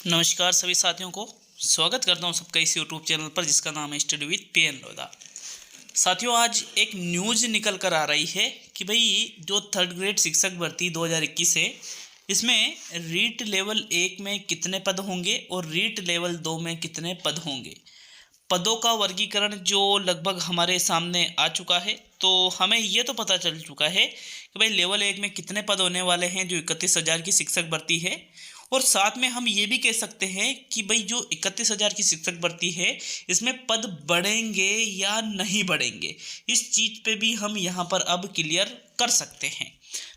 नमस्कार सभी साथियों को स्वागत करता हूं सबका इस यूट्यूब चैनल पर जिसका नाम है स्टडी विद पीएन लोधा। साथियों, आज एक न्यूज़ निकल कर आ रही है कि भाई जो थर्ड ग्रेड शिक्षक भर्ती 2021 है, इसमें रीट लेवल 1 में कितने पद होंगे और रीट लेवल 2 में कितने पद होंगे। पदों का वर्गीकरण जो लगभग हमारे सामने आ चुका है, तो हमें ये तो पता चल चुका है कि भाई लेवल 1 में कितने पद होने वाले हैं जो 31,000 की शिक्षक भर्ती है। और साथ में हम ये भी कह सकते हैं कि भाई जो 31,000 की शिक्षक भर्ती है, इसमें पद बढ़ेंगे या नहीं बढ़ेंगे, इस चीज़ पे भी हम यहाँ पर अब क्लियर कर सकते हैं।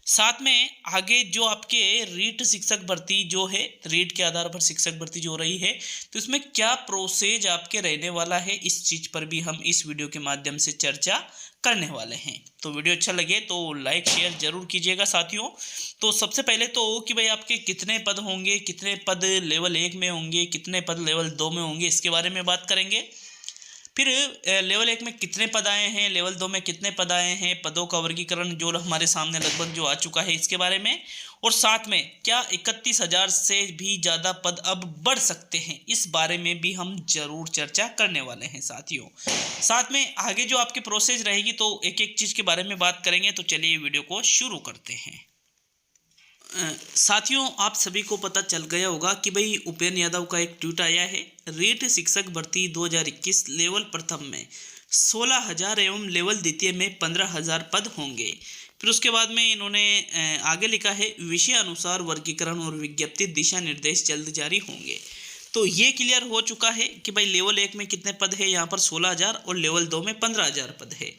साथ में आगे जो आपके रीट शिक्षक भर्ती जो है, रीट के आधार पर शिक्षक भर्ती जो हो रही है, तो इसमें क्या प्रोसेज आपके रहने वाला है, इस चीज़ पर भी हम इस वीडियो के माध्यम से चर्चा करने वाले हैं। तो वीडियो अच्छा लगे तो लाइक शेयर जरूर कीजिएगा साथियों। तो सबसे पहले तो कि भाई आपके कितने पद होंगे, कितने पद लेवल 1 में होंगे, कितने पद लेवल 2 में होंगे, इसके बारे में बात करेंगे। फिर लेवल 1 में कितने पद आए हैं, लेवल 2 में कितने पद आए हैं, पदों का वर्गीकरण जो हमारे सामने लगभग जो आ चुका है इसके बारे में, और साथ में क्या 31,000 से भी ज़्यादा पद अब बढ़ सकते हैं, इस बारे में भी हम जरूर चर्चा करने वाले हैं साथियों। साथ में आगे जो आपकी प्रोसेस रहेगी तो एक एक चीज़ के बारे में बात करेंगे। तो चलिए वीडियो को शुरू करते हैं। साथियों, आप सभी को पता चल गया होगा कि भाई उपेंद्र यादव का एक ट्वीट आया है। रीट शिक्षक भर्ती 2021 लेवल प्रथम में 16,000 एवं लेवल द्वितीय में 15,000 पद होंगे। फिर उसके बाद में इन्होंने आगे लिखा है, विषय अनुसार वर्गीकरण और विज्ञप्ति दिशा निर्देश जल्द जारी होंगे। तो ये क्लियर हो चुका है कि भाई लेवल 1 में कितने पद है, यहाँ पर 16,000 और लेवल 2 में 15,000 पद है।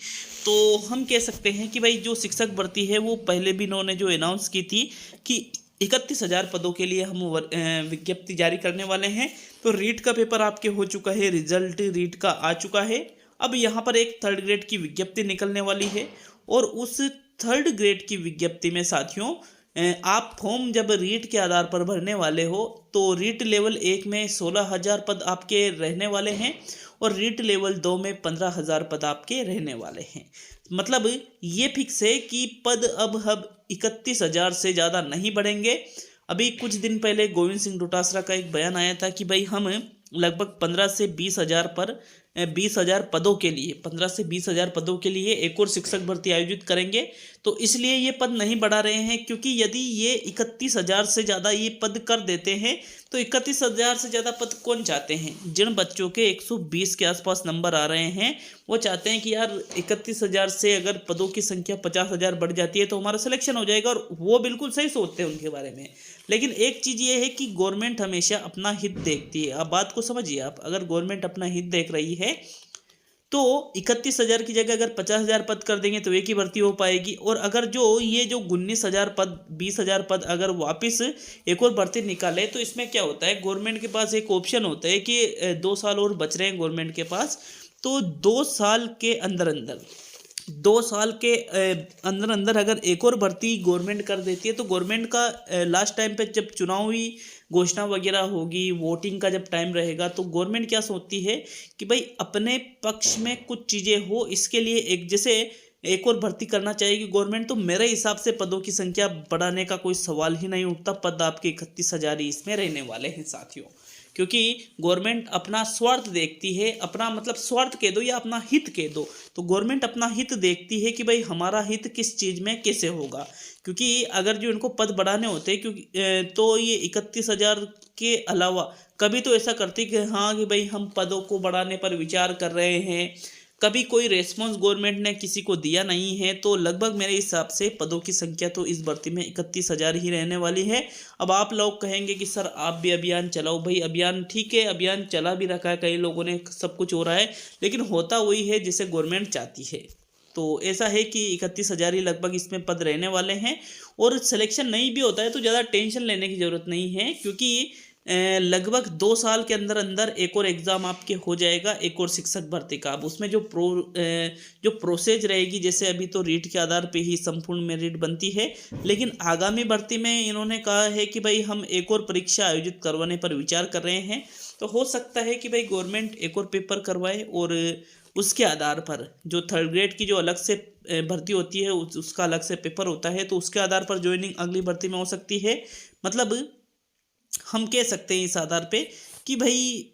तो हम कह सकते हैं कि भाई जो शिक्षक भर्ती है वो पहले भी इन्होंने जो अनाउंस की थी कि 31,000 पदों के लिए हम विज्ञप्ति जारी करने वाले हैं। तो रीट का पेपर आपके हो चुका है, रिजल्ट रीट का आ चुका है। अब यहाँ पर एक थर्ड ग्रेड की विज्ञप्ति निकलने वाली है और उस थर्ड ग्रेड की विज्ञप्ति में साथियों आप फॉर्म जब रीट के आधार पर भरने वाले हो तो रीट लेवल 1 में 16,000 पद आपके रहने वाले हैं और रीट लेवल 2 में 15,000 पद आपके रहने वाले हैं। मतलब ये फिक्स है कि पद अब 31,000 से ज़्यादा नहीं बढ़ेंगे। अभी कुछ दिन पहले गोविंद सिंह डोटासरा का एक बयान आया था कि भाई हम लगभग 15 से 20,000 पर 20,000 पदों के लिए 15 से 20,000 पदों के लिए एक और शिक्षक भर्ती आयोजित करेंगे। तो इसलिए ये पद नहीं बढ़ा रहे हैं, क्योंकि यदि ये 31,000 से ज़्यादा ये पद कर देते हैं तो 31,000 से ज़्यादा पद कौन चाहते हैं। जिन बच्चों के 120 के आसपास नंबर आ रहे हैं वो चाहते हैं कि यार 31,000 से अगर पदों की संख्या 50,000 बढ़ जाती है तो हमारा सिलेक्शन हो जाएगा, और वो बिल्कुल सही सोचते हैं उनके बारे में। लेकिन एक चीज़ ये है कि गवर्नमेंट हमेशा अपना हित देखती है। अब बात को समझिए आप, अगर गवर्नमेंट अपना हित देख रही है तो 31,000 की जगह अगर 50,000 पद कर देंगे तो एक ही भर्ती हो पाएगी। और अगर ये जो 19,000 पद 20,000 पद अगर वापस एक और भर्ती निकाले तो इसमें क्या होता है, गवर्नमेंट के पास एक ऑप्शन होता है कि 2 साल और बच रहे हैं गवर्नमेंट के पास। तो 2 साल के अंदर अंदर 2 साल के अंदर अंदर अगर एक और भर्ती गवर्नमेंट कर देती है तो गवर्नमेंट का लास्ट टाइम पे जब चुनावी घोषणा वगैरह होगी, वोटिंग का जब टाइम रहेगा, तो गवर्नमेंट क्या सोचती है कि भाई अपने पक्ष में कुछ चीज़ें हो, इसके लिए एक जैसे एक और भर्ती करना चाहेगी गवर्नमेंट। तो मेरे हिसाब से पदों की संख्या बढ़ाने का कोई सवाल ही नहीं उठता। पद आपके 31,000 ही इसमें रहने वाले हैं साथियों, क्योंकि गवर्नमेंट अपना स्वार्थ देखती है। अपना मतलब स्वार्थ कह दो या अपना हित कह दो, तो गवर्नमेंट अपना हित देखती है कि भाई हमारा हित किस चीज़ में कैसे होगा। क्योंकि अगर जो इनको पद बढ़ाने होते हैं क्योंकि तो ये 31,000 के अलावा कभी तो ऐसा करती कि हाँ कि भाई हम पदों को बढ़ाने पर विचार कर रहे हैं, कभी कोई रेस्पॉन्स गवर्नमेंट ने किसी को दिया नहीं है। तो लगभग मेरे हिसाब से पदों की संख्या तो इस भर्ती में 31,000 ही रहने वाली है। अब आप लोग कहेंगे कि सर आप भी अभियान चलाओ। भाई अभियान ठीक है, अभियान चला भी रखा है, कई लोगों ने, सब कुछ हो रहा है, लेकिन होता वही है जिसे गवर्नमेंट चाहती है। तो ऐसा है कि 31,000 ही लगभग इसमें पद रहने वाले हैं। और सिलेक्शन नहीं भी होता है तो ज़्यादा टेंशन लेने की ज़रूरत नहीं है, क्योंकि लगभग 2 साल के अंदर अंदर एक और एग्ज़ाम आपके हो जाएगा, एक और शिक्षक भर्ती का। अब उसमें जो प्रोसेस रहेगी, जैसे अभी तो रीट के आधार पे ही संपूर्ण मेरिट बनती है, लेकिन आगामी भर्ती में इन्होंने कहा है कि भाई हम एक और परीक्षा आयोजित करवाने पर विचार कर रहे हैं। तो हो सकता है कि भाई गवर्नमेंट एक और पेपर करवाए और उसके आधार पर जो थर्ड ग्रेड की जो अलग से भर्ती होती है उसका अलग से पेपर होता है, तो उसके आधार पर ज्वाइनिंग अगली भर्ती में हो सकती है। मतलब हम कह सकते हैं इस आधार पे कि भाई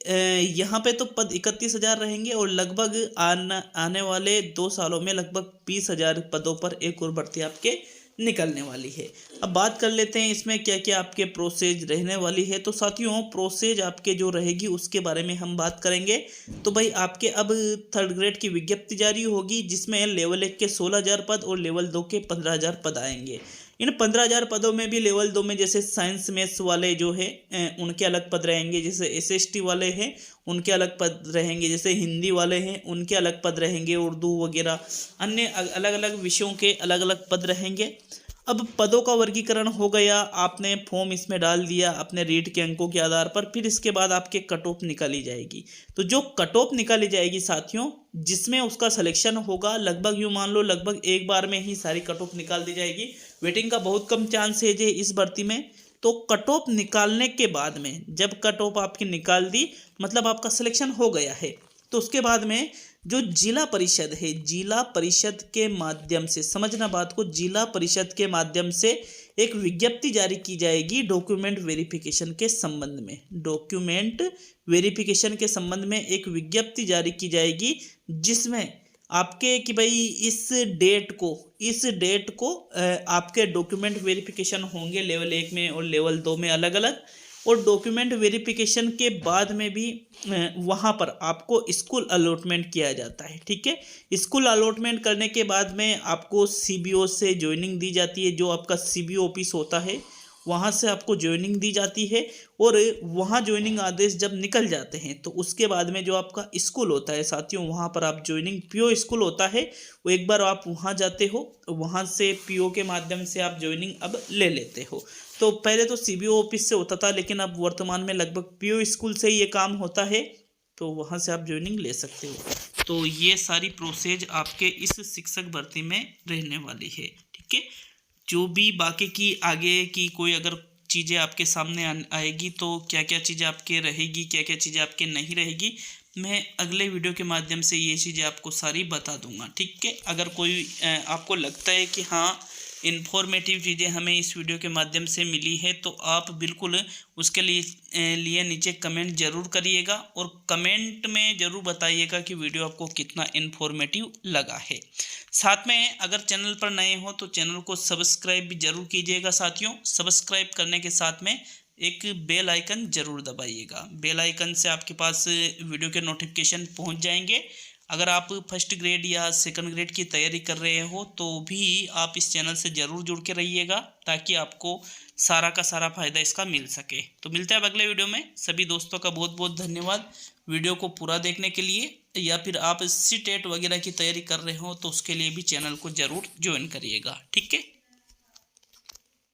यहाँ पे तो पद 31,000 रहेंगे और लगभग आने वाले 2 सालों में लगभग 20,000 पदों पर एक और भर्ती आपके निकलने वाली है। अब बात कर लेते हैं इसमें क्या क्या आपके प्रोसेज रहने वाली है। तो साथियों, प्रोसेज आपके जो रहेगी उसके बारे में हम बात करेंगे। तो भाई आपके अब 3rd ग्रेड की विज्ञप्ति जारी होगी, जिसमें लेवल 1 के 16,000 पद और लेवल 2 के 15,000 पद आएंगे। इन 15,000 पदों में भी लेवल 2 में जैसे साइंस मैथ्स वाले जो है उनके अलग पद रहेंगे, जैसे SST वाले हैं उनके अलग पद रहेंगे, जैसे हिंदी वाले हैं उनके अलग पद रहेंगे, उर्दू वगैरह अन्य अलग अलग विषयों के अलग अलग पद रहेंगे। अब पदों का वर्गीकरण हो गया, आपने फॉर्म इसमें डाल दिया अपने रीट के अंकों के आधार पर, फिर इसके बाद आपके कट ऑफ निकाली जाएगी। तो जो कट ऑफ निकाली जाएगी साथियों, जिसमें उसका सिलेक्शन होगा, लगभग यूँ मान लो लगभग एक बार में ही सारी कट ऑफ निकाल दी जाएगी। वेटिंग का बहुत कम चांस है जे इस भर्ती में। तो कट ऑफ निकालने के बाद में, जब कट ऑफ आपकी निकाल दी मतलब आपका सिलेक्शन हो गया है, तो उसके बाद में जो जिला परिषद है, जिला परिषद के माध्यम से, समझना बात को, जिला परिषद के माध्यम से एक विज्ञप्ति जारी की जाएगी डॉक्यूमेंट वेरिफिकेशन के संबंध में। डॉक्यूमेंट वेरिफिकेशन के संबंध में एक विज्ञप्ति जारी की जाएगी, जिसमें आपके कि भाई इस डेट को आपके डॉक्यूमेंट वेरिफिकेशन होंगे लेवल 1 में और लेवल 2 में अलग अलग। और डॉक्यूमेंट वेरिफिकेशन के बाद में भी वहाँ पर आपको स्कूल अलॉटमेंट किया जाता है। ठीक है, स्कूल अलॉटमेंट करने के बाद में आपको CBO से ज्वाइनिंग दी जाती है। जो आपका CBO ऑफिस होता है वहाँ से आपको ज्वाइनिंग दी जाती है, और वहाँ ज्वाइनिंग आदेश जब निकल जाते हैं तो उसके बाद में जो आपका स्कूल होता है साथियों, वहाँ पर आप ज्वाइनिंग PO स्कूल होता है, वो एक बार आप वहाँ जाते हो, वहाँ से PO के माध्यम से आप ज्वाइनिंग अब ले लेते हो। तो पहले तो CBO ऑफिस से होता था, लेकिन अब वर्तमान में लगभग PO स्कूल से ही ये काम होता है, तो वहाँ से आप ज्वाइनिंग ले सकते हो। तो ये सारी प्रोसेज आपके इस शिक्षक भर्ती में रहने वाली है। ठीक है, जो भी बाकी की आगे की कोई अगर चीज़ें आपके सामने आएगी, तो क्या क्या चीज़ें आपके रहेगी, क्या क्या चीज़ें आपके नहीं रहेगी, मैं अगले वीडियो के माध्यम से ये चीज़ें आपको सारी बता दूंगा। ठीक है, अगर कोई आपको लगता है कि हाँ इन्फॉर्मेटिव चीज़ें हमें इस वीडियो के माध्यम से मिली है, तो आप बिल्कुल उसके लिए नीचे कमेंट ज़रूर करिएगा, और कमेंट में ज़रूर बताइएगा कि वीडियो आपको कितना इन्फॉर्मेटिव लगा है। साथ में अगर चैनल पर नए हो तो चैनल को सब्सक्राइब भी जरूर कीजिएगा साथियों। सब्सक्राइब करने के साथ में एक बेल आइकन जरूर दबाइएगा। बेल आइकन से आपके पास वीडियो के नोटिफिकेशन पहुंच जाएंगे। अगर आप 1st ग्रेड या 2nd ग्रेड की तैयारी कर रहे हो तो भी आप इस चैनल से ज़रूर जुड़ के रहिएगा, ताकि आपको सारा का सारा फ़ायदा इसका मिल सके। तो मिलते हैं अब अगले वीडियो में। सभी दोस्तों का बहुत बहुत धन्यवाद वीडियो को पूरा देखने के लिए। या फिर आप CTET वगैरह की तैयारी कर रहे हो तो उसके लिए भी चैनल को ज़रूर ज्वाइन करिएगा। ठीक है।